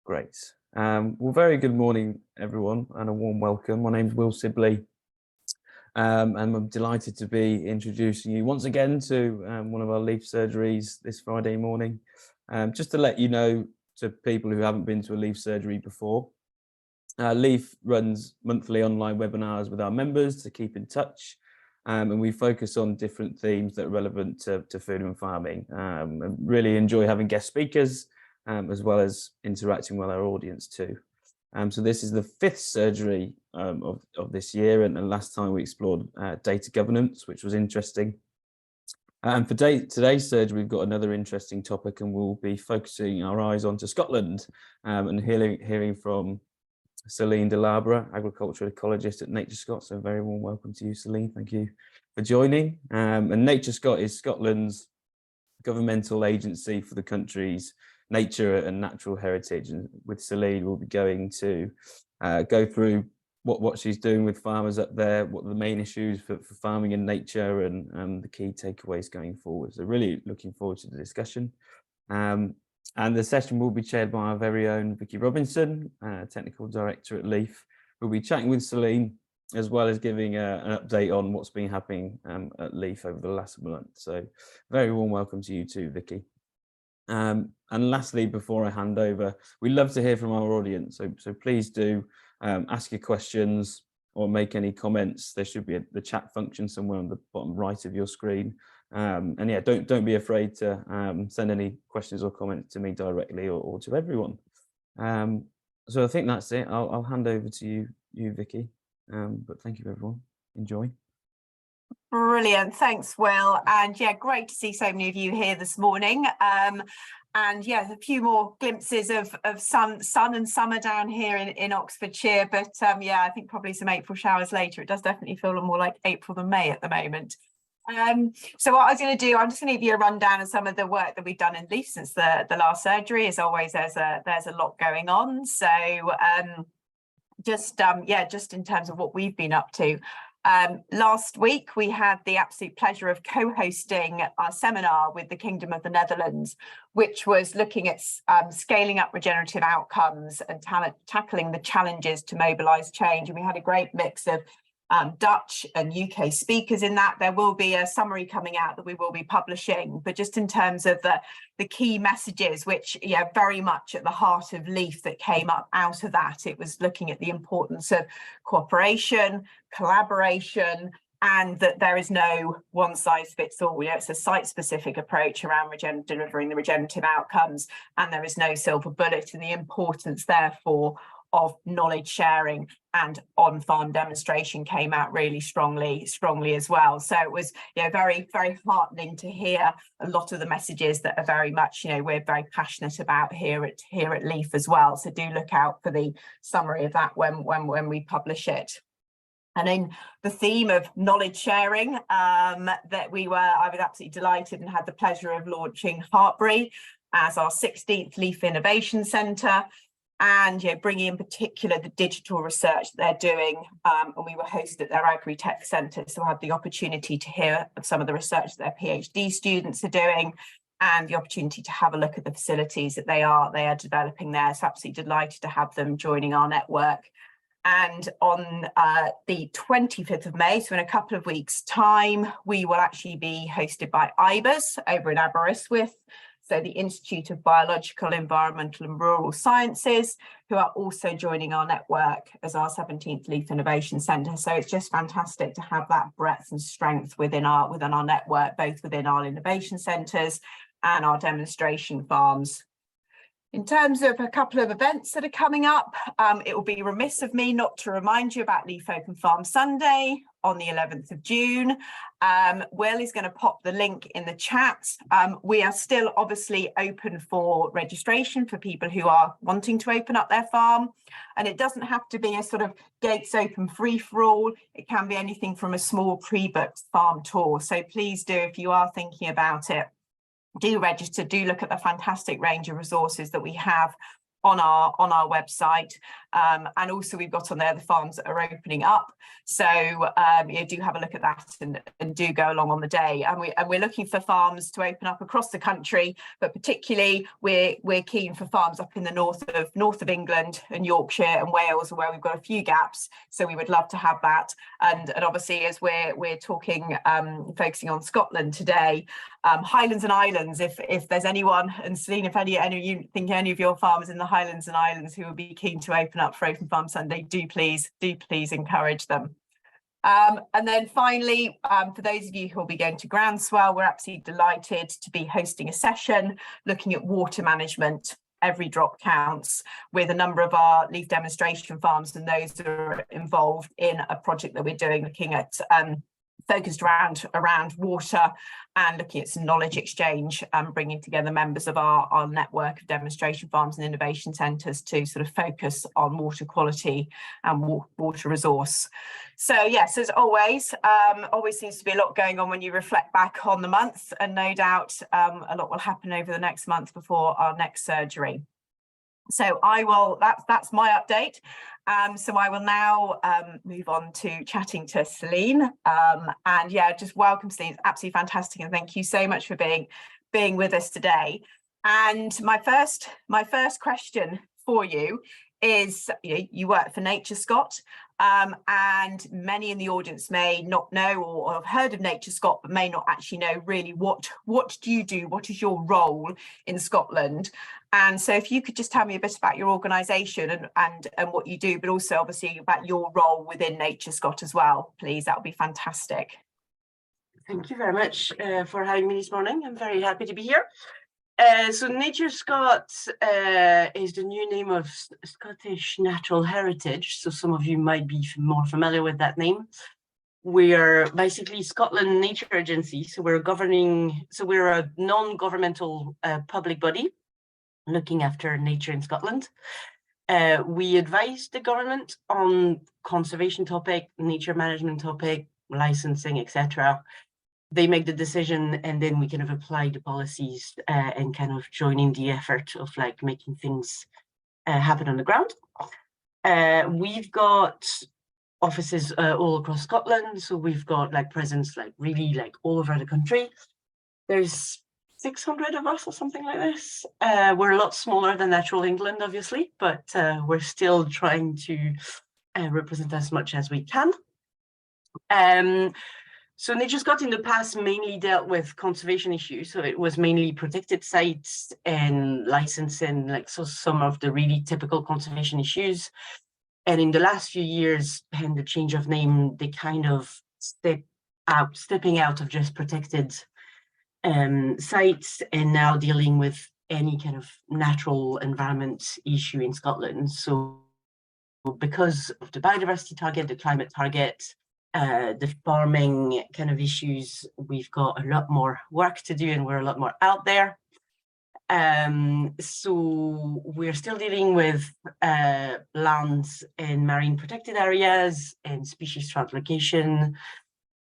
Great. Well, very good morning, everyone, and a warm welcome. My name is Will Sibley, and I'm delighted to be introducing you once again to one of our leaf surgeries this Friday morning. Just to let you know, to people who haven't been to a leaf surgery before, Leaf runs monthly online webinars with our members to keep in touch, and we focus on different themes that are relevant to food and farming. I really enjoy having guest speakers, as well as interacting with our audience too. So this is the 5th surgery of this year, and last time we explored data governance, which was interesting. And for today's surgery, we've got another interesting topic, and we'll be focusing our eyes onto Scotland and hearing from Celine Delabre, agricultural ecologist at NatureScot. So a very warm welcome to you, Celine. Thank you for joining. And NatureScot is Scotland's governmental agency for the country's nature and natural heritage. And with Celine, we'll be going to go through what she's doing with farmers up there, what are the main issues for farming and nature, and the key takeaways going forward. So really looking forward to the discussion. And the session will be chaired by our very own Vicky Robinson, Technical Director at Leaf, who'll be chatting with Celine, as well as giving an update on what's been happening at Leaf over the last month. So very warm welcome to you too, Vicky. And lastly, before I hand over, we love to hear from our audience. So please do ask your questions or make any comments. There should be the chat function somewhere on the bottom right of your screen. And yeah, don't be afraid to send any questions or comments to me directly or to everyone. So I think that's it. I'll hand over to you, Vicky. But thank you, everyone. Enjoy. Brilliant. Thanks, Will. And yeah, great to see so many of you here this morning. And yeah, a few more glimpses of sun and summer down here in Oxfordshire. But yeah, I think probably some April showers later. It does definitely feel more like April than May at the moment. So what I was going to do, I'm just going to give you a rundown of some of the work that we've done in Leaf since the last surgery. As always, there's a lot going on. So just in terms of what we've been up to. Last week, we had the absolute pleasure of co-hosting our seminar with the Kingdom of the Netherlands, which was looking at scaling up regenerative outcomes and tackling the challenges to mobilise change. And we had a great mix of Dutch and UK speakers in that. There will be a summary coming out that we will be publishing, but just in terms of the key messages, which very much at the heart of Leaf that came up out of that, it was looking at the importance of cooperation, collaboration, and that there is no one size fits all. It's a site-specific approach around delivering the regenerative outcomes, and there is no silver bullet, and the importance therefore of knowledge sharing and on-farm demonstration came out really strongly as well. So it was very, very heartening to hear a lot of the messages that are very much we're very passionate about here at Leaf as well. So do look out for the summary of that when we publish it. And in the theme of knowledge sharing, I was absolutely delighted and had the pleasure of launching Hartbury as our 16th Leaf Innovation Centre. And bringing in particular the digital research they're doing, and we were hosted at their Agri-Tech Centre, so I had the opportunity to hear of some of the research that their PhD students are doing, and the opportunity to have a look at the facilities that they are developing there. So absolutely delighted to have them joining our network. And on the 25th of May, so in a couple of weeks' time, we will actually be hosted by IBERS over in Aberystwyth. So the Institute of Biological, Environmental and Rural Sciences, who are also joining our network as our 17th Leaf Innovation Centre. So it's just fantastic to have that breadth and strength within our network, both within our innovation centres and our demonstration farms. In terms of a couple of events that are coming up, it will be remiss of me not to remind you about Leaf Open Farm Sunday on the 11th of June. Will is going to pop the link in the chat. We are still obviously open for registration for people who are wanting to open up their farm. And it doesn't have to be a sort of gates open free for all. It can be anything from a small pre-booked farm tour. So please do, if you are thinking about it, do register, do look at the fantastic range of resources that we have on our website, and also we've got on there the farms that are opening up, so you do have a look at that and do go along on the day. And we're looking for farms to open up across the country, but particularly we're keen for farms up in the north of England and Yorkshire and Wales, where we've got a few gaps, so we would love to have that. And obviously, as we're talking focusing on Scotland today, Highlands and Islands, if there's anyone, and Celine, if any of you think any of your farmers in the Highlands and Islands who would be keen to open up for Open Farm Sunday, do please encourage them. And then finally, for those of you who will be going to Groundswell, we're absolutely delighted to be hosting a session looking at water management. Every drop counts, with a number of our leaf demonstration farms and those that are involved in a project that we're doing, looking at focused around water and looking at some knowledge exchange and bringing together members of our network of demonstration farms and innovation centres to sort of focus on water quality and water resource. So yes, as always seems to be a lot going on when you reflect back on the month, and no doubt a lot will happen over the next month before our next surgery. So that's my update. So I will now move on to chatting to Celine. And yeah, just welcome, Celine. It's absolutely fantastic, and thank you so much for being with us today. And my first question for you is, you work for NatureScot, and many in the audience may not know or have heard of NatureScot, but may not actually know really what do you do, what is your role in Scotland. And so if you could just tell me a bit about your organisation and what you do, but also obviously about your role within NatureScot as well, please, that would be fantastic. Thank you very much for having me this morning. I'm very happy to be here. So NatureScot is the new name of Scottish Natural Heritage. So some of you might be more familiar with that name. We're basically Scotland Nature Agency. So we're a non-governmental public body looking after nature in Scotland. We advise the government on conservation topic, nature management topic, licensing, etc. They make the decision, and then we kind of apply the policies and kind of join in the effort of like making things happen on the ground. We've got offices all across Scotland, so we've got like presence like really like all over the country. There's 600 of us or something like this. We're a lot smaller than Natural England, obviously, but we're still trying to represent as much as we can. So NatureScot in the past mainly dealt with conservation issues. So it was mainly protected sites and licensing, like so some of the really typical conservation issues. And in the last few years, and the change of name, they kind of stepping out of just protected sites and now dealing with any kind of natural environment issue in Scotland. So because of the biodiversity target, the climate target, the farming kind of issues, we've got a lot more work to do and we're a lot more out there. So we're still dealing with lands in marine protected areas and species translocation,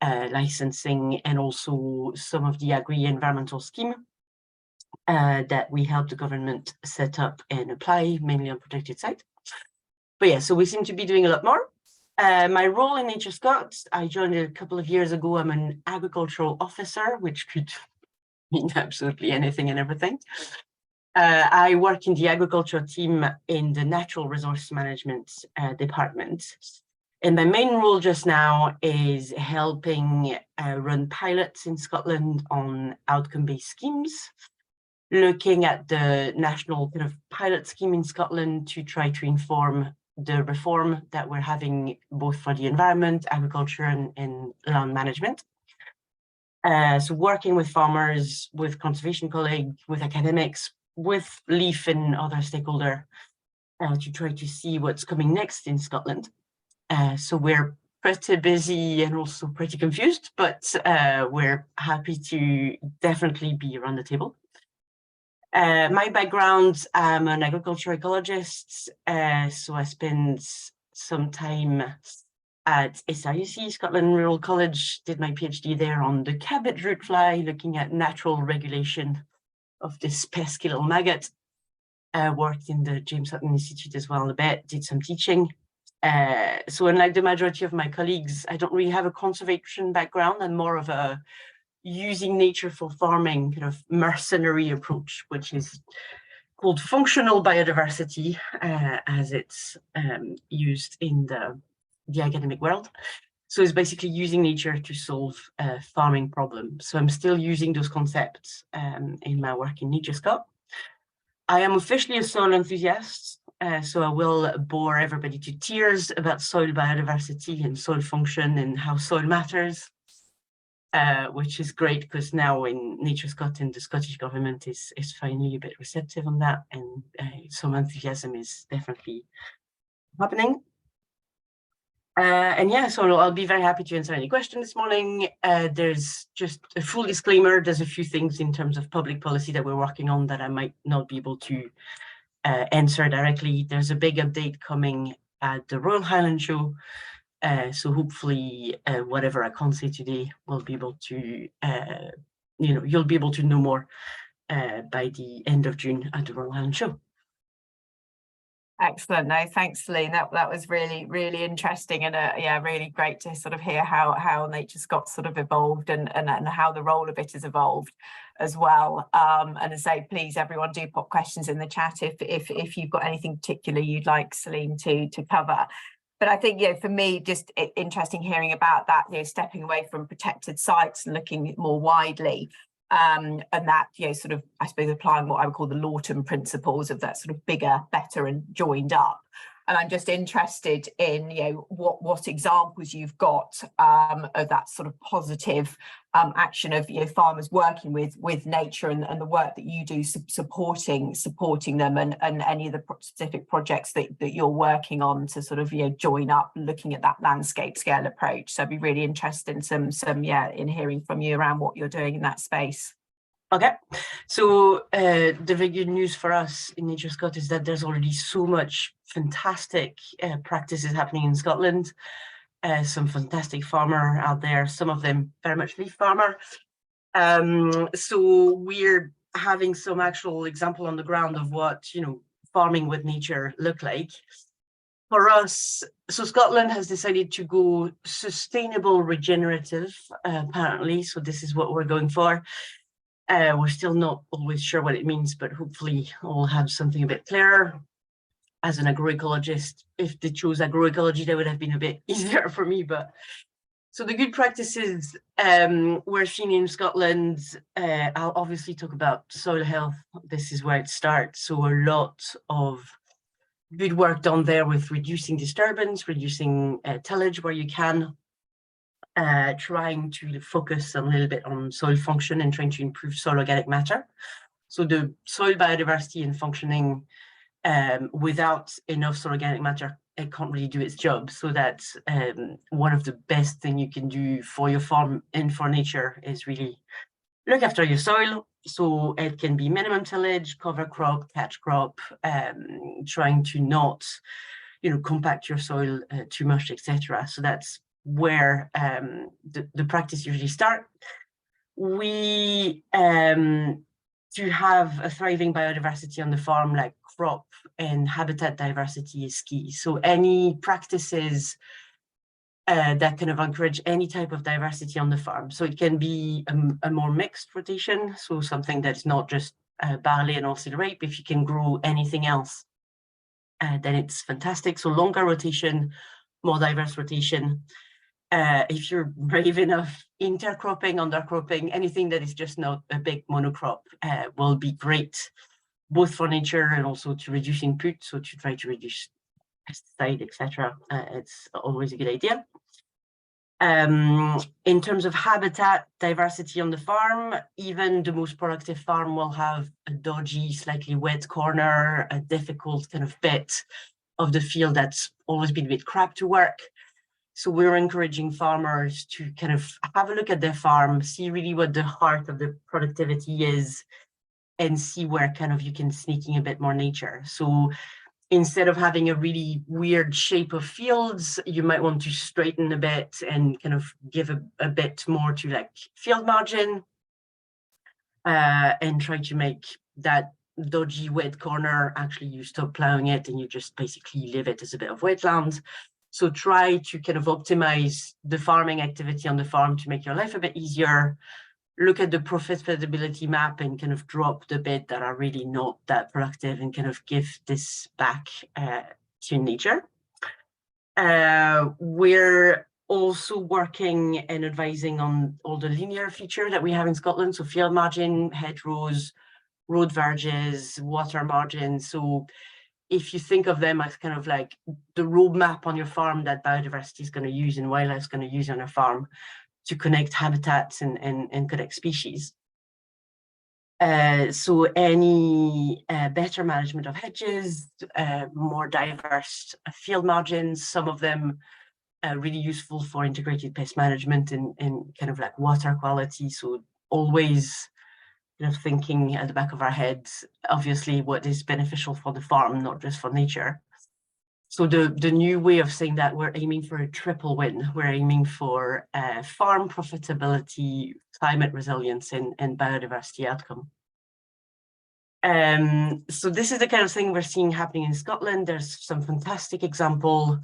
licensing, and also some of the agri-environmental scheme that we help the government set up and apply, mainly on protected sites. But yeah, so we seem to be doing a lot more. My role in NatureScot, I joined a couple of years ago. I'm an agricultural officer, which could mean absolutely anything and everything. I work in the agriculture team in the natural resource management department. And my main role just now is helping run pilots in Scotland on outcome-based schemes, looking at the national kind of pilot scheme in Scotland to try to inform the reform that we're having both for the environment, agriculture, and land management. So working with farmers, with conservation colleagues, with academics, with LEAF and other stakeholders to try to see what's coming next in Scotland. So we're pretty busy and also pretty confused, but we're happy to definitely be around the table. My background, I'm an agriculture ecologist, so I spent some time at SIUC, Scotland Rural College, did my PhD there on the cabbage root fly, looking at natural regulation of this pesky little maggot. worked in the James Hutton Institute as well a bit, did some teaching. So unlike the majority of my colleagues, I don't really have a conservation background and more of a using nature for farming kind of mercenary approach, which is called functional biodiversity, as it's used in the academic world. So it's basically using nature to solve farming problems. So I'm still using those concepts in my work in NatureScot. I am officially a soil enthusiast, so I will bore everybody to tears about soil biodiversity and soil function and how soil matters, which is great because now in NatureScot and the Scottish government is finally a bit receptive on that, and some enthusiasm is definitely happening. And yeah, so I'll be very happy to answer any question this morning. There's just a full disclaimer. There's a few things in terms of public policy that we're working on that I might not be able to answer directly. There's a big update coming at the Royal Highland Show. So hopefully whatever I can't say today, we'll be able to, you'll be able to know more by the end of June at the Royal Highland Show. Excellent. No, thanks, Celine. That was really, really interesting, and yeah, really great to sort of hear how NatureScot sort of evolved and how the role of it has evolved as well. And I say, please, everyone, do pop questions in the chat if you've got anything particular you'd like Celine to cover. But I think, for me, just interesting hearing about that, stepping away from protected sites and looking more widely. And that, sort of, I suppose, applying what I would call the Lawton principles of that sort of bigger, better and joined up. And I'm just interested in, what examples you've got of that sort of positive action of, farmers working with nature and the work that you do supporting them and any of the specific projects that you're working on to sort of, join up looking at that landscape scale approach. So I'd be really interested in in hearing from you around what you're doing in that space. Okay, so the very good news for us in NatureScot is that there's already so much fantastic practices happening in Scotland. Some fantastic farmer out there, some of them very much leaf farmer. So we're having some actual example on the ground of what, farming with nature look like. For us, so Scotland has decided to go sustainable regenerative, apparently, so this is what we're going for. We're still not always sure what it means, but hopefully we'll have something a bit clearer. As an agroecologist, if they chose agroecology, that would have been a bit easier for me. But so the good practices we're seeing in Scotland, I'll obviously talk about soil health. This is where it starts. So a lot of good work done there with reducing disturbance, reducing tillage where you can. Trying to focus a little bit on soil function and trying to improve soil organic matter. So the soil biodiversity and functioning without enough soil organic matter, it can't really do its job. So that's one of the best thing you can do for your farm and for nature is really look after your soil. So it can be minimum tillage, cover crop, catch crop, trying to not, compact your soil too much, etc. So that's where the practice usually start. We to have a thriving biodiversity on the farm, like crop and habitat diversity is key. So any practices that kind of encourage any type of diversity on the farm. So it can be a more mixed rotation, so something that's not just barley and oilseed rape. If you can grow anything else, then it's fantastic. So longer rotation, more diverse rotation. If you're brave enough, intercropping, undercropping, anything that is just not a big monocrop will be great, both for nature and also to reduce input, so to try to reduce pesticide, etc. It's always a good idea. In terms of habitat diversity on the farm, even the most productive farm will have a dodgy, slightly wet corner, a difficult kind of bit of the field that's always been a bit crap to work. So we're encouraging farmers to kind of have a look at their farm, see really what the heart of the productivity is, and see where kind of you can sneak in a bit more nature. So instead of having a really weird shape of fields, you might want to straighten a bit and kind of give a bit more to like field margin and try to make that dodgy wet corner, actually you stop plowing it and you just basically leave it as a bit of wetland. So try to kind of optimize the farming activity on the farm to make your life a bit easier. Look at the profitability map and kind of drop the bit that are really not that productive and kind of give this back to nature. We're also working and advising on all the linear feature that we have in Scotland. So field margin, hedgerows, road verges, water margins. So if you think of them as kind of like the roadmap on your farm that biodiversity is going to use and wildlife is going to use on a farm to connect habitats and connect species. So any better management of hedges, more diverse field margins, some of them really useful for integrated pest management and kind of like water quality. So always thinking at the back of our heads, obviously what is beneficial for the farm, not just for nature. So the new way of saying that, we're aiming for a triple win. We're aiming for farm profitability, climate resilience, and biodiversity outcome. So this is the kind of thing we're seeing happening in Scotland. There's some fantastic example.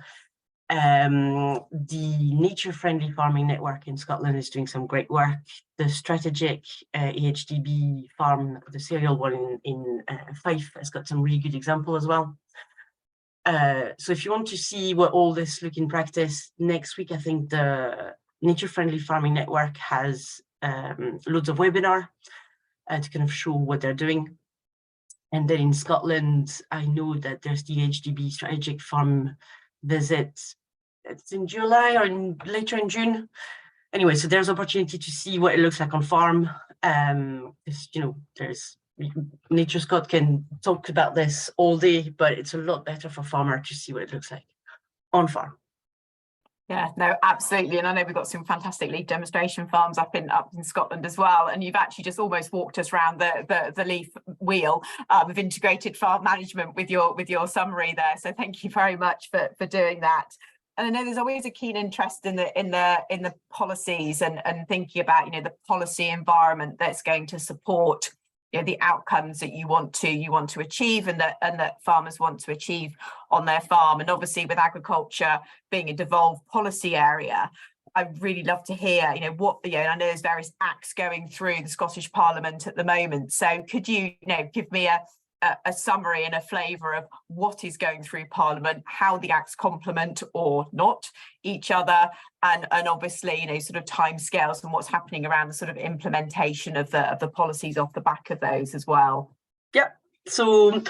The nature-friendly farming network in Scotland is doing some great work. The strategic AHDB farm, the cereal one in Fife, has got some really good example as well. So if you want to see what all this look in practice, next week, I think the Nature-Friendly Farming Network has loads of webinar to kind of show what they're doing. And then in Scotland, I know that there's the HDB strategic farm visit. It's in July or later in June. Anyway, so there's opportunity to see what it looks like on farm. There's NatureScot can talk about this all day, but it's a lot better for farmer to see what it looks like on farm. Yeah, no, absolutely. And I know we've got some fantastic leaf demonstration farms up in Scotland as well. And you've actually just almost walked us around the leaf wheel of integrated farm management with your summary there. So thank you very much for doing that. And I know there's always a keen interest in the policies and thinking about the policy environment that's going to support the outcomes that you want to achieve and that farmers want to achieve on their farm. And obviously with agriculture being a devolved policy area, I'd really love to hear what I know there's various acts going through the Scottish Parliament at the moment. So could you give me a summary and a flavour of what is going through Parliament, how the acts complement or not each other, and obviously sort of timescales and what's happening around the sort of implementation of the policies off the back of those as well. Yeah, so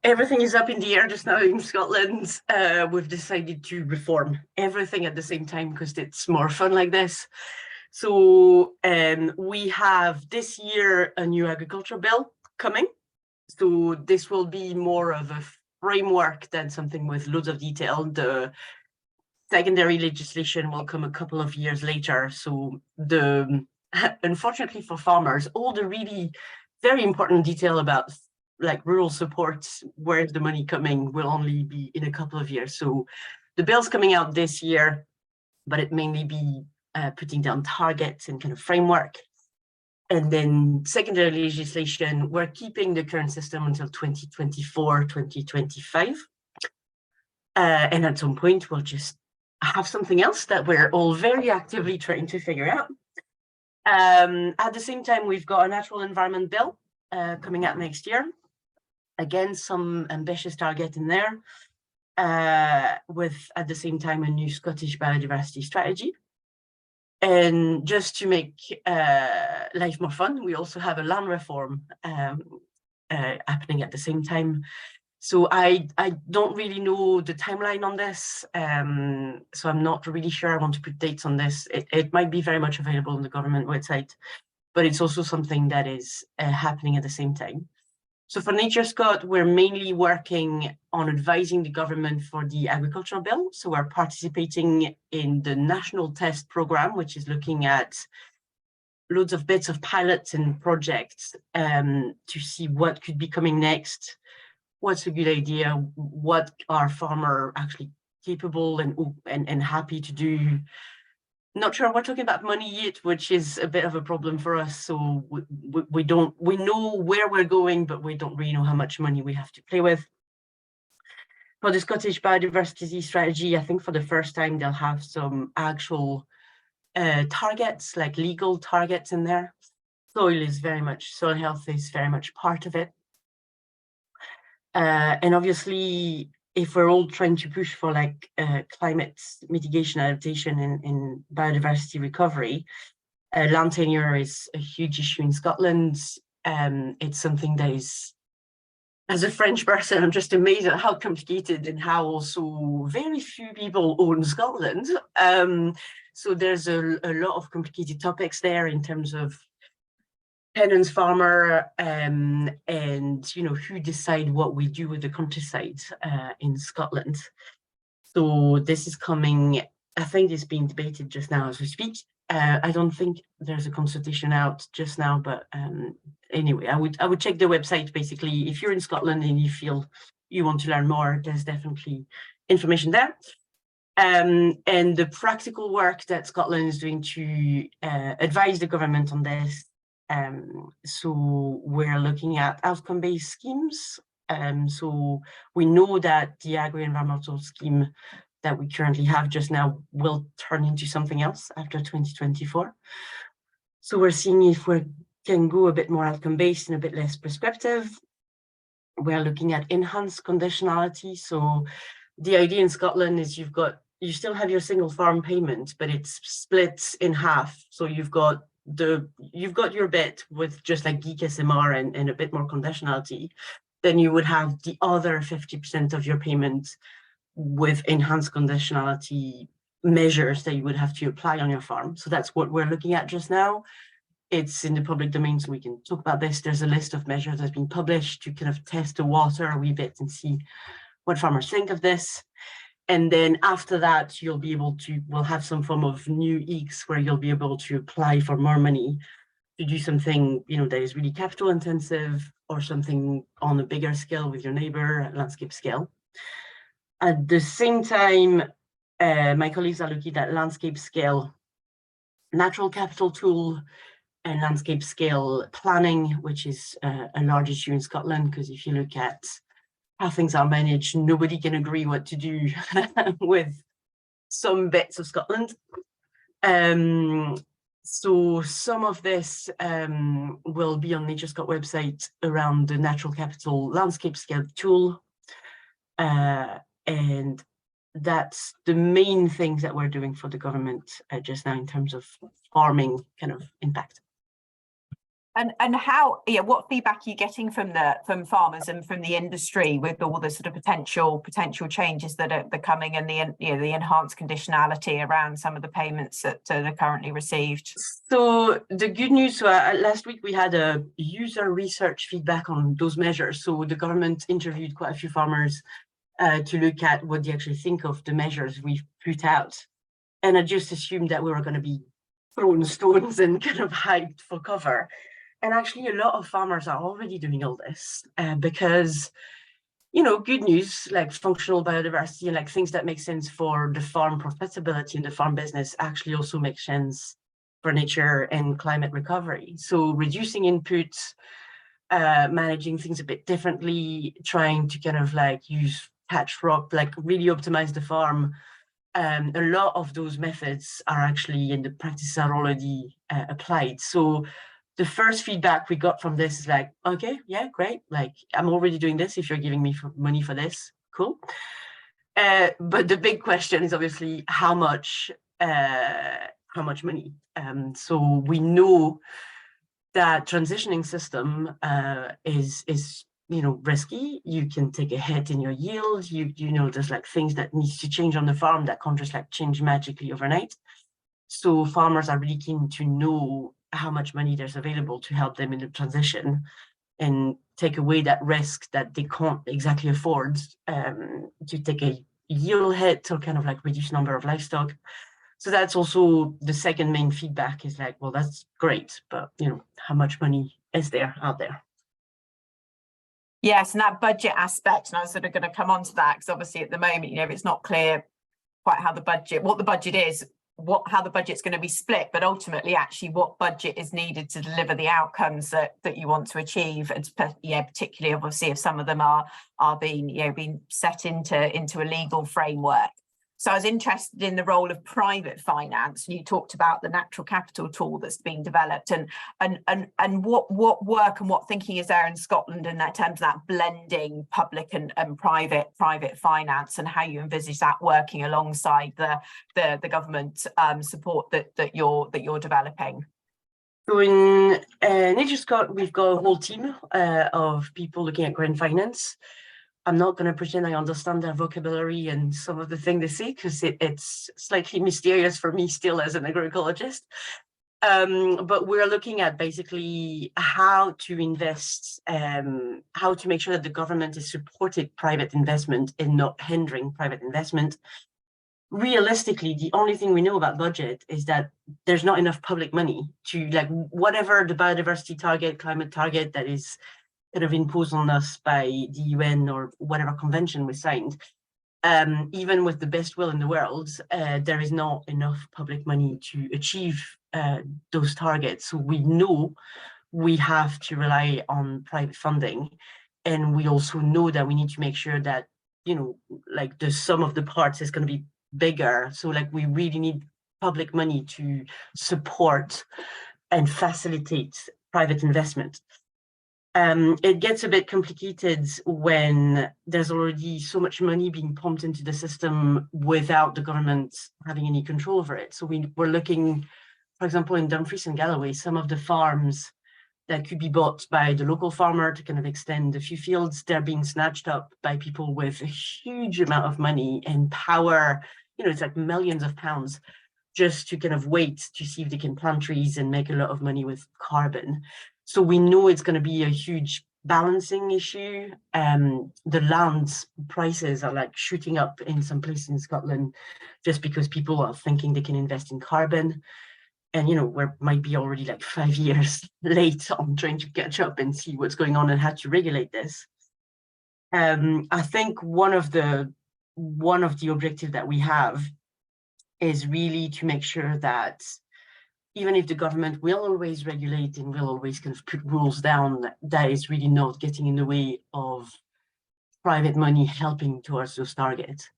everything is up in the air just now in Scotland. We've decided to reform everything at the same time because it's more fun like this. So we have this year a new agriculture bill coming. So this will be more of a framework than something with loads of detail. The secondary legislation will come a couple of years later. So unfortunately for farmers, all the really very important detail about like rural support, where's the money coming, will only be in a couple of years. So the bill's coming out this year, but it mainly be putting down targets and kind of framework. And then secondary legislation, we're keeping the current system until 2024, 2025. And at some point, we'll just have something else that we're all very actively trying to figure out. At the same time, we've got a natural environment bill coming out next year. Again, some ambitious target in there, with at the same time a new Scottish biodiversity strategy. And just to make life more fun, we also have a land reform happening at the same time. So I don't really know the timeline on this, so I'm not really sure I want to put dates on this. It might be very much available on the government website, but it's also something that is happening at the same time. So for NatureScot, we're mainly working on advising the government for the agricultural bill. So we're participating in the national test program, which is looking at loads of bits of pilots and projects to see what could be coming next, what's a good idea, what are farmers actually capable and happy to do. not sure we're talking about money yet, which is a bit of a problem for us. So we know where we're going, but we don't really know how much money we have to play with. For the Scottish biodiversity strategy, I think for the first time they'll have some actual targets, like legal targets in there. Soil health is very much part of it. And obviously, if we're all trying to push for like climate mitigation, adaptation, and biodiversity recovery, land tenure is a huge issue in Scotland. It's something that is, as a French person, I'm just amazed at how complicated and how also very few people own Scotland. So there's a lot of complicated topics there in terms of tenants, farmer, and who decide what we do with the countryside in Scotland. So this is coming, I think it's being debated just now as we speak. I don't think there's a consultation out just now, but anyway, I would check the website. Basically, if you're in Scotland and you feel you want to learn more, there's definitely information there. And the practical work that Scotland is doing to advise the government on this. So we're looking at outcome-based schemes. So we know that the agro-environmental scheme that we currently have just now will turn into something else after 2024. So we're seeing if we can go a bit more outcome-based and a bit less prescriptive. We're looking at enhanced conditionality. So the idea in Scotland is you still have your single farm payment, but it's split in half. So you've got your bit with just like geek SMR and a bit more conditionality. Then you would have the other 50% of your payment with enhanced conditionality measures that you would have to apply on your farm. So that's what we're looking at just now. It's in the public domain, so we can talk about this. There's a list of measures that's been published to kind of test the water a wee bit and see what farmers think of this. And then after that, we'll have some form of new EECs where you'll be able to apply for more money to do something, that is really capital intensive or something on a bigger scale with your neighbor at landscape scale. At the same time, my colleagues are looking at landscape scale natural capital tool and landscape scale planning, which is a large issue in Scotland, because if you look at how things are managed, nobody can agree what to do with some bits of Scotland. So some of this will be on NatureScot website around the natural capital landscape scale tool. And that's the main things that we're doing for the government just now in terms of farming kind of impact. And how, what feedback are you getting from farmers and from the industry with all the sort of potential changes that are coming and the enhanced conditionality around some of the payments that are currently received? So the good news, last week we had a user research feedback on those measures. So the government interviewed quite a few farmers to look at what they actually think of the measures we've put out. And I just assumed that we were going to be throwing stones and kind of hyped for cover. And actually, a lot of farmers are already doing all this because, good news, like functional biodiversity and like things that make sense for the farm profitability and the farm business actually also make sense for nature and climate recovery. So reducing inputs, managing things a bit differently, trying to kind of like use patch rock, like really optimize the farm. A lot of those methods are actually in the practices are already applied. So the first feedback we got from this is like, okay, yeah, great. Like I'm already doing this. If you're giving me money for this, cool. But the big question is obviously how much money. So we know that transitioning system is risky. You can take a hit in your yield. There's like things that needs to change on the farm that can't just like change magically overnight. So farmers are really keen to know how much money there's available to help them in the transition and take away that risk that they can't exactly afford to take a yield hit or kind of like reduce number of livestock. So that's also the second main feedback is like, well, that's great, but how much money is there out there? Yes, and that budget aspect, and I was sort of going to come on to that because obviously at the moment, it's not clear quite how what the budget is how the budget's going to be split, but ultimately actually what budget is needed to deliver the outcomes that you want to achieve, and particularly obviously if some of them are being set into a legal framework. So I was interested in the role of private finance, and you talked about the natural capital tool that's being developed, and what work and what thinking is there in Scotland in that terms of that blending public and private finance, and how you envisage that working alongside the government support that you're developing. So in NatureScot, we've got a whole team of people looking at green finance. I'm not going to pretend I understand their vocabulary and some of the things they say, because it's slightly mysterious for me still as an agroecologist. But we're looking at basically how to invest, how to make sure that the government has supported private investment and not hindering private investment. Realistically, the only thing we know about budget is that there's not enough public money to, like, whatever the biodiversity target, climate target that is kind of imposed on us by the UN or whatever convention we signed. Even with the best will in the world, there is not enough public money to achieve those targets. So we know we have to rely on private funding, and we also know that we need to make sure that, you know, like the sum of the parts is going to be bigger. So like we really need public money to support and facilitate private investment. It gets a bit complicated when there's already so much money being pumped into the system without the government having any control over it. So we're looking, for example, in Dumfries and Galloway, some of the farms that could be bought by the local farmer to kind of extend a few fields, they're being snatched up by people with a huge amount of money and power. You know, it's like millions of pounds just to kind of wait to see if they can plant trees and make a lot of money with carbon. So we know it's going to be a huge balancing issue. The land prices are like shooting up in some places in Scotland just because people are thinking they can invest in carbon. And, you know, we might be already like 5 years late on trying to catch up and see what's going on and how to regulate this. I think one of the objectives that we have is really to make sure that even if the government will always regulate and will always kind of put rules down, that is really not getting in the way of private money helping towards those targets.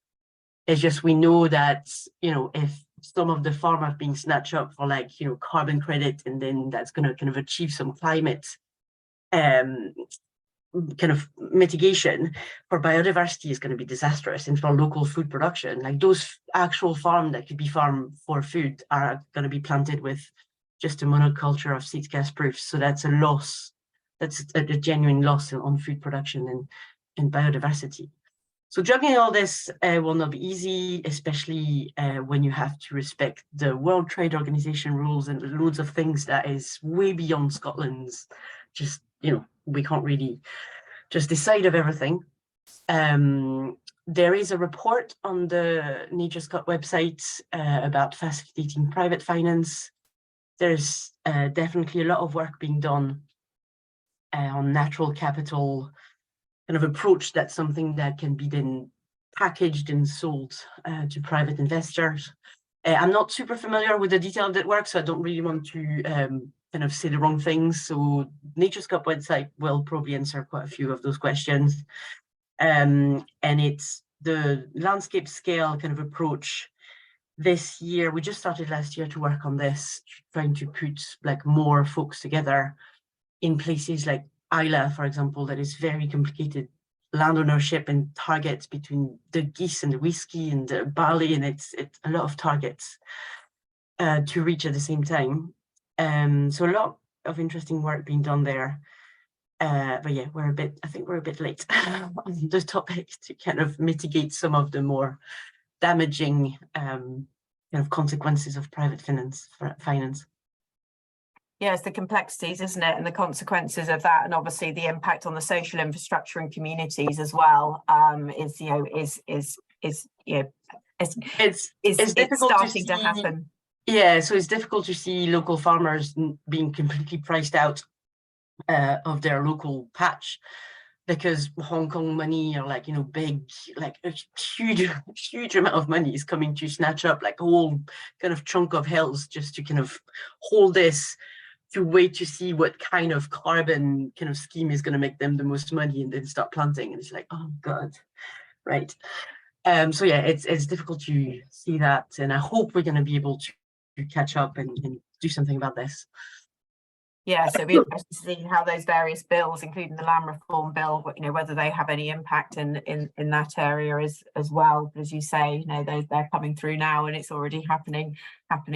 It's just we know that, you know, if some of the farmers being snatched up for, like, you know, carbon credit, and then that's going to kind of achieve some climate kind of mitigation, for biodiversity is going to be disastrous, and for local food production, like those actual farms that could be farmed for food are going to be planted with just a monoculture of seed gas proofs. So that's a loss, that's a genuine loss on food production and biodiversity. So juggling all this will not be easy, especially when you have to respect the World Trade Organization rules and loads of things that is way beyond Scotland's. Just, you know, we can't really just decide of everything. There is a report on the NatureScot website about facilitating private finance. There's definitely a lot of work being done on natural capital kind of approach. That's something that can be then packaged and sold to private investors. I'm not super familiar with the detail of that work, so I don't really want to kind of say the wrong things. So NatureScot website will probably answer quite a few of those questions. And it's the landscape scale kind of approach. This year, we just started last year to work on this, trying to put like more folks together in places like Islay, for example, that is very complicated land ownership and targets between the geese and the whiskey and the barley, and it's a lot of targets to reach at the same time. So a lot of interesting work being done there. But yeah, I think we're a bit late on this topic to kind of mitigate some of the more damaging kind of consequences of private finance. Yes, the complexities, isn't it, and the consequences of that, and obviously the impact on the social infrastructure and communities as well. It's starting to happen. Yeah, so it's difficult to see local farmers being completely priced out of their local patch, because Hong Kong money or like, you know, big, like a huge amount of money is coming to snatch up like a whole kind of chunk of hills just to kind of hold this, to wait to see what kind of carbon kind of scheme is going to make them the most money and then start planting. And it's like, oh God, right. So yeah, it's difficult to see that. And I hope we're going to be able to catch up and do something about this. Yeah, so it'll be interesting to see how those various bills, including the land reform bill, you know, whether they have any impact in that area as well. But as you say, you know, they're coming through now, and it's already happening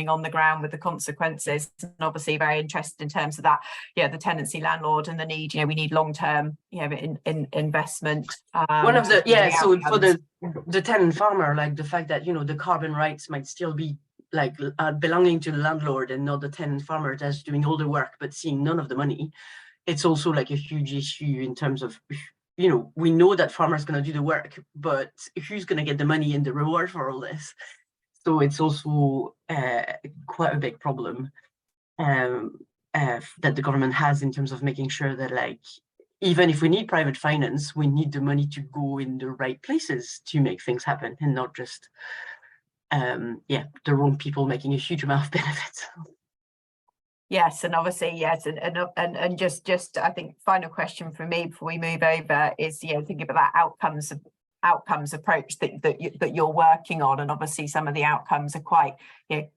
on the ground with the consequences. And obviously, very interested in terms of that. Yeah, the tenancy landlord and the need. You know, we need long-term, you know, in investment. One of the so for the tenant farmer, like the fact that, you know, the carbon rights might still be like belonging to the landlord and not the tenant farmer that's doing all the work but seeing none of the money. It's also like a huge issue in terms of, you know, we know that farmers going to do the work, but who's going to get the money and the reward for all this? So it's also quite a big problem that the government has in terms of making sure that, like, even if we need private finance, we need the money to go in the right places to make things happen, and not just the wrong people making a huge amount of benefits. Yes, and obviously, yes, and just I think final question for me before we move over is, you know, thinking about that outcomes approach that you're working on, and obviously some of the outcomes are quite, you know,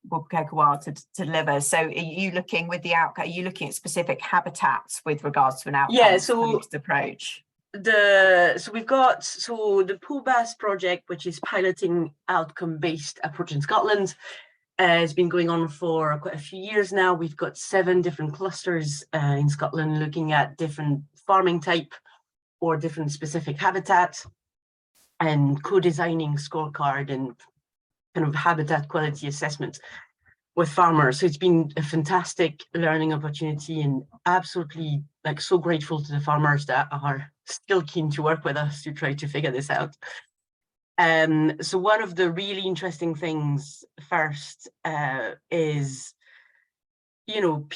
will take a while to deliver. So are you looking with the outcome? Are you looking at specific habitats with regards to an outcomes approach? So we've got the Pool Bass project, which is piloting outcome-based approach in Scotland, has been going on for quite a few years now. We've got 7 different clusters in Scotland looking at different farming type or different specific habitat, and co-designing scorecard and kind of habitat quality assessment with farmers. So it's been a fantastic learning opportunity, and absolutely like so grateful to the farmers that are still keen to work with us to try to figure this out. So one of the really interesting things first is, you know,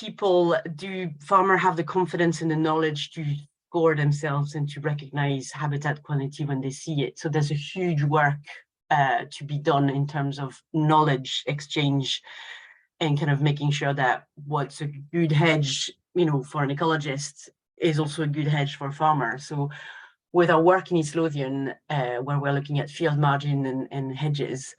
farmers have the confidence and the knowledge to score themselves and to recognize habitat quality when they see it. So there's a huge work to be done in terms of knowledge exchange and kind of making sure that what's a good hedge, you know, for an ecologist is also a good hedge for a farmer. So with our work in East Lothian, where we're looking at field margin and hedges,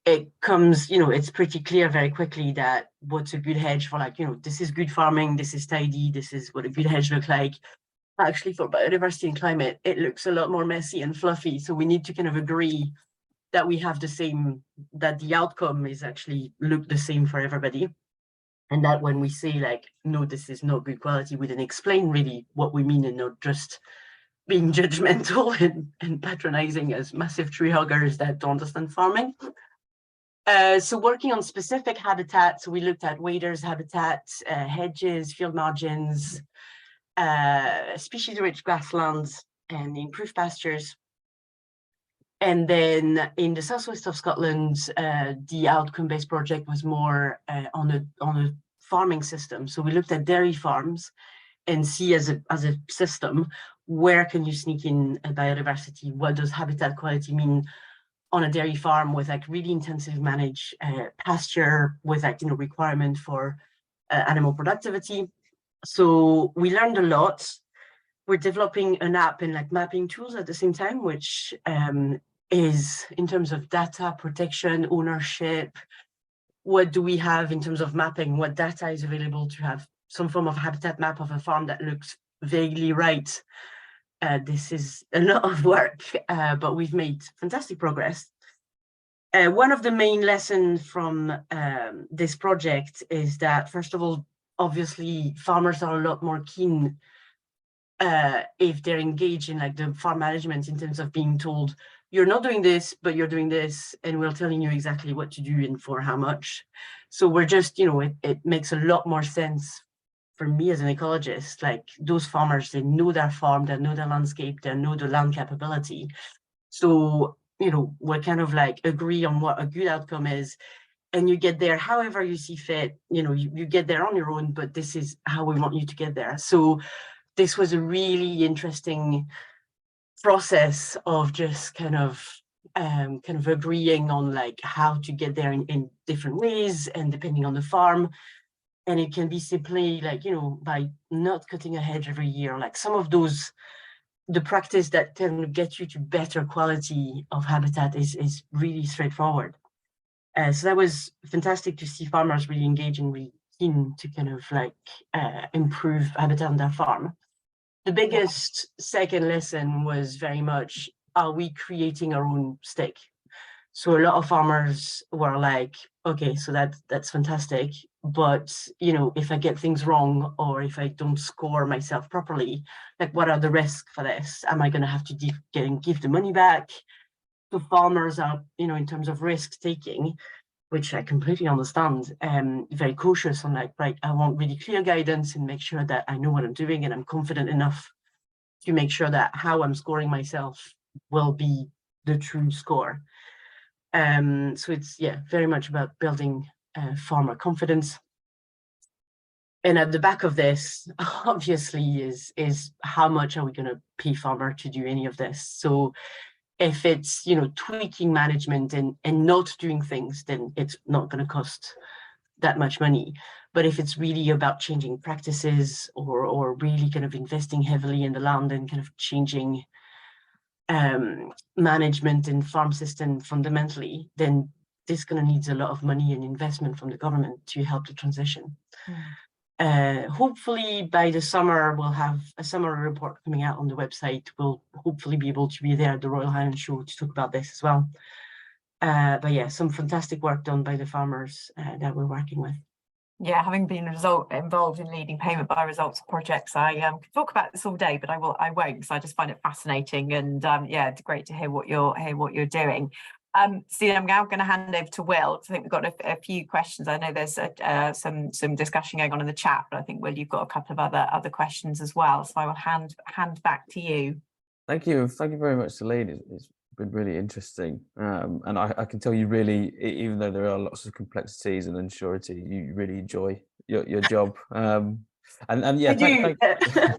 it comes, you know, it's pretty clear very quickly that what's a good hedge for, like, you know, this is good farming, this is tidy, this is what a good hedge looks like. Actually, for biodiversity and climate, it looks a lot more messy and fluffy. So we need to kind of agree that we have the same, that the outcome is actually look the same for everybody. And that when we say, like, no, this is not good quality, we then explain really what we mean and not just being judgmental and patronizing as massive tree huggers that don't understand farming. So working on specific habitats, we looked at waders habitats, hedges, field margins, species-rich grasslands, and improved pastures. And then in the southwest of Scotland, the outcome-based project was more on a farming system. So we looked at dairy farms and see as a system, where can you sneak in biodiversity? What does habitat quality mean on a dairy farm with like really intensive managed pasture with, like, you know, requirement for animal productivity? So we learned a lot. We're developing an app and like mapping tools at the same time, which is in terms of data protection, ownership. What do we have in terms of mapping? What data is available to have some form of habitat map of a farm that looks vaguely right? This is a lot of work, but we've made fantastic progress. One of the main lessons from this project is that, first of all, obviously farmers are a lot more keen if they're engaged in like the farm management in terms of being told, you're not doing this, but you're doing this, and we're telling you exactly what to do and for how much. So we're just, you know, it makes a lot more sense for me as an ecologist. Like, those farmers, they know their farm, they know their landscape, they know the land capability. So, you know, we're kind of like agree on what a good outcome is, and you get there however you see fit. You know, you get there on your own, but this is how we want you to get there. So this was a really interesting process of just kind of agreeing on like how to get there in different ways and depending on the farm. And it can be simply like, you know, by not cutting a hedge every year, like some of those, the practice that can get you to better quality of habitat is really straightforward. So that was fantastic to see farmers really engaging, really keen to kind of like improve habitat on their farm. The biggest second lesson was very much, are we creating our own stake? So a lot of farmers were like, okay, so that's fantastic, but you know, if I get things wrong or if I don't score myself properly, like what are the risks for this? Am I going to have to give the money back? So farmers are, you know, in terms of risk taking, which I completely understand, very cautious on like, right, I want really clear guidance and make sure that I know what I'm doing and I'm confident enough to make sure that how I'm scoring myself will be the true score. So it's, yeah, very much about building farmer confidence. And at the back of this, obviously, is how much are we going to pay farmer to do any of this? So if it's, you know, tweaking management and not doing things, then it's not going to cost that much money. But if it's really about changing practices or really kind of investing heavily in the land and kind of changing management and farm system fundamentally, then this going to needs a lot of money and investment from the government to help the transition. Hopefully by the summer, we'll have a summer report coming out on the website. We'll hopefully be able to be there at the Royal Highland Show to talk about this as well. But yeah, some fantastic work done by the farmers that we're working with. Yeah, having been involved in leading payment by results projects, I could talk about this all day, but I won't, because I just find it fascinating. And yeah, it's great to hear what you're doing. Celine, I'm now going to hand over to Will. I think we've got a few questions. I know there's some discussion going on in the chat, but I think, Will, you've got a couple of other questions as well. So I will hand back to you. Thank you very much, Celine. It's been really interesting, and I can tell you really, even though there are lots of complexities and unsurety, you really enjoy your job. And yeah, I do.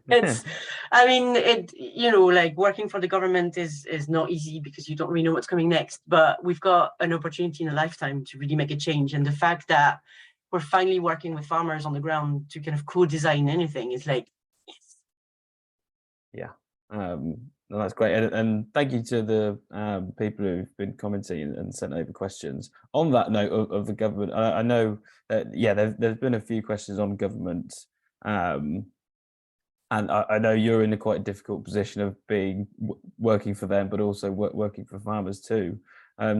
It's, I mean, you know, like working for the government is not easy because you don't really know what's coming next, but we've got an opportunity in a lifetime to really make a change. And the fact that we're finally working with farmers on the ground to kind of co-design anything is like, yes. Yeah, no, that's great. And thank you to the people who've been commenting and sent over questions. On that note of the government, I know that, yeah, there's been a few questions on government. And I know you're in a quite difficult position of being working for them, but also working for farmers too.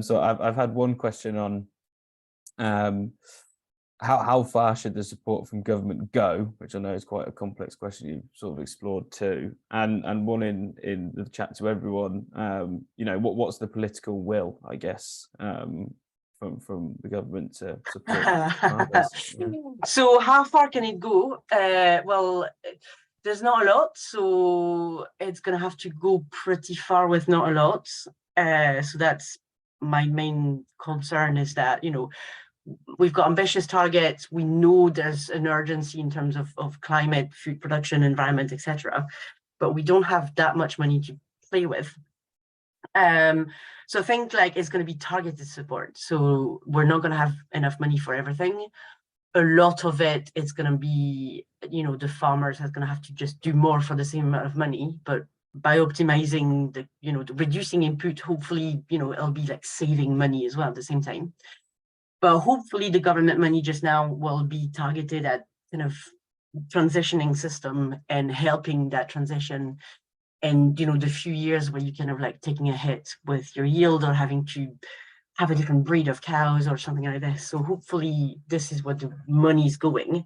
So I've had one question on how far should the support from government go, which I know is quite a complex question you've sort of explored too, and one in the chat to everyone. You know, what's the political will, I guess, from the government to support farmers? Yeah. So how far can it go? Well, there's not a lot, so it's gonna have to go pretty far with not a lot. So that's my main concern, is that, you know, we've got ambitious targets. We know there's an urgency in terms of climate, food production, environment, etc. But we don't have that much money to play with. So I think like it's going to be targeted support. So we're not going to have enough money for everything. A lot of it is going to be, you know, the farmers are going to have to just do more for the same amount of money. But by optimizing the, you know, the reducing input, hopefully, you know, it'll be like saving money as well at the same time. But hopefully the government money just now will be targeted at kind of transitioning system and helping that transition. And, you know, the few years where you kind of like taking a hit with your yield or having to have a different breed of cows or something like this. So hopefully this is what the money is going.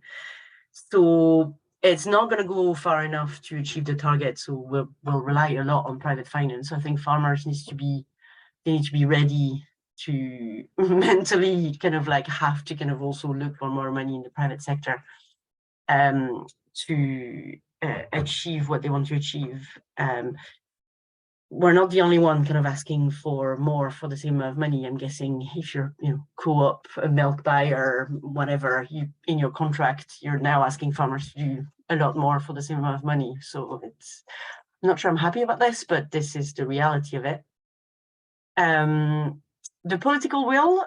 So it's not going to go far enough to achieve the target. So we'll rely a lot on private finance. I think farmers need to be ready to mentally kind of like have to kind of also look for more money in the private sector to achieve what they want to achieve. We're not the only one kind of asking for more for the same amount of money. I'm guessing if you're, you know, co-op, a milk buyer, whatever, you in your contract, you're now asking farmers to do a lot more for the same amount of money. So I'm not sure I'm happy about this, but this is the reality of it. The political will,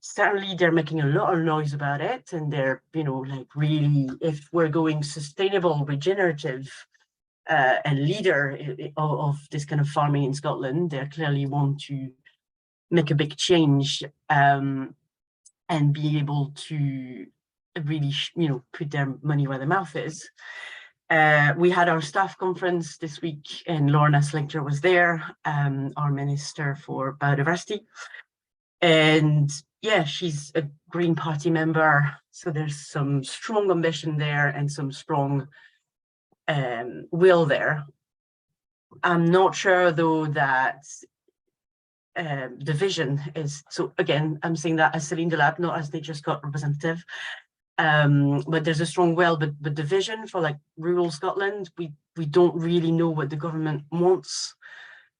certainly they're making a lot of noise about it, and they're, like really, if we're going sustainable, regenerative, and leader of this kind of farming in Scotland, they clearly want to make a big change, and be able to really, put their money where their mouth is. We had our staff conference this week, and Lorna Slinger was there, our Minister for Biodiversity. And yeah, she's a Green Party member, so there's some strong ambition there and some strong will there. I'm not sure, though, that the vision is, so again, I'm saying that as Celine Delabre, not as NatureScot representative, but there's a strong will, but the vision for like rural Scotland, we don't really know what the government wants.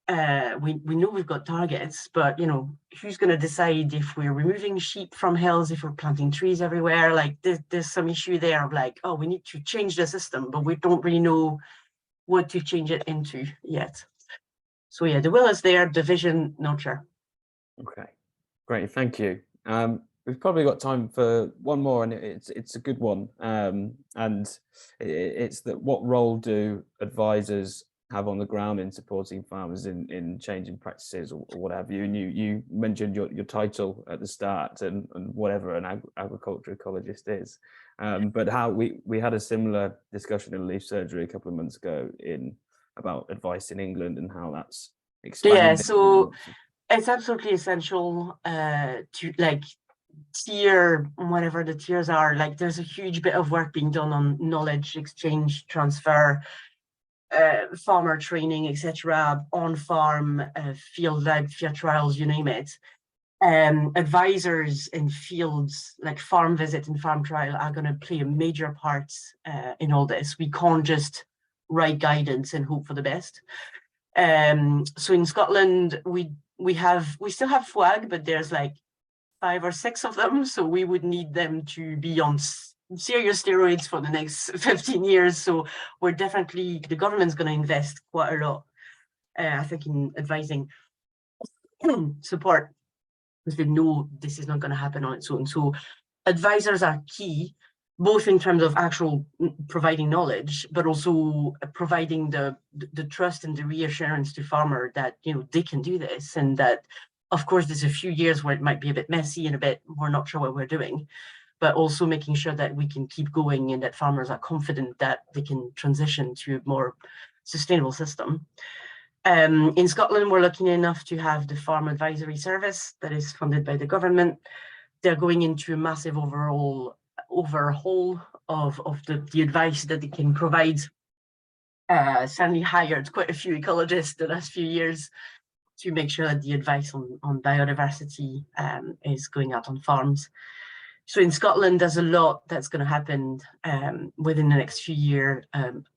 We know we've got targets, but who's going to decide if we're removing sheep from hills, if we're planting trees everywhere? Like there's some issue there of like, oh, we need to change the system, but we don't really know what to change it into yet. So yeah, the will is there, the vision, not sure. Okay, great, thank you. We've probably got time for one more, and it's a good one. And it's that, what role do advisors have on the ground in supporting farmers in changing practices or what have you? And you mentioned your title at the start, and whatever an agriculture ecologist is. But how we had a similar discussion in Leaf Surgery a couple of months ago about advice in England and how that's expanded. Yeah, so it's absolutely essential to like tier, whatever the tiers are. Like there's a huge bit of work being done on knowledge exchange, transfer, farmer training, etc., on farm, field lab, field trials, you name it. Advisors in fields like farm visit and farm trial are going to play a major part in all this. We can't just write guidance and hope for the best. So in Scotland, we still have FWAG, but there's like 5 or 6 of them, so we would need them to be on serious steroids for the next 15 years. So we're definitely, the government's going to invest quite a lot, I think, in advising support, because we know this is not going to happen on its own. So advisors are key, both in terms of actual providing knowledge, but also providing the trust and the reassurance to farmer that they can do this, and that, of course, there's a few years where it might be a bit messy and we're not sure what we're doing, but also making sure that we can keep going and that farmers are confident that they can transition to a more sustainable system. In Scotland, we're lucky enough to have the Farm Advisory Service that is funded by the government. They're going into a massive overhaul of the advice that they can provide. Certainly hired quite a few ecologists the last few years to make sure that the advice on biodiversity is going out on farms. So in Scotland, there's a lot that's going to happen within the next few years.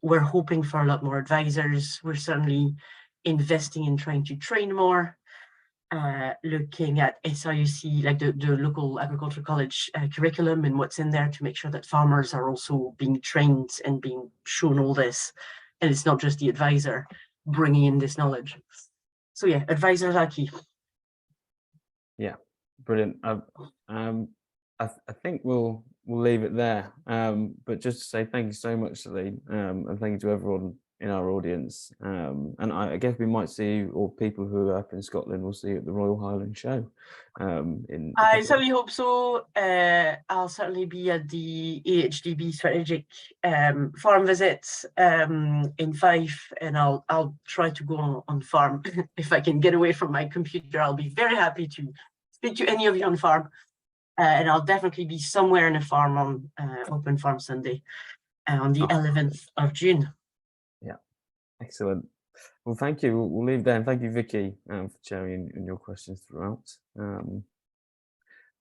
We're hoping for a lot more advisors. We're certainly investing in trying to train more, looking at SIUC, like the local agricultural college curriculum and what's in there to make sure that farmers are also being trained and being shown all this. And it's not just the advisor bringing in this knowledge. So yeah, advisors are key. Yeah, brilliant. I think we'll leave it there. But just to say thank you so much, Celine, and thank you to everyone in our audience. And I guess we might see you, or people who are up in Scotland will see you at the Royal Highland Show. I certainly hope so. I'll certainly be at the AHDB strategic farm visits in Fife, and I'll try to go on farm. If I can get away from my computer, I'll be very happy to speak to any of you on farm. And I'll definitely be somewhere in a farm on Open Farm Sunday on the 11th of June. Yeah, excellent. Well, thank you. We'll leave there. And thank you, Vicky, for sharing in your questions throughout.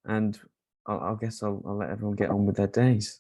And I guess I'll let everyone get on with their days.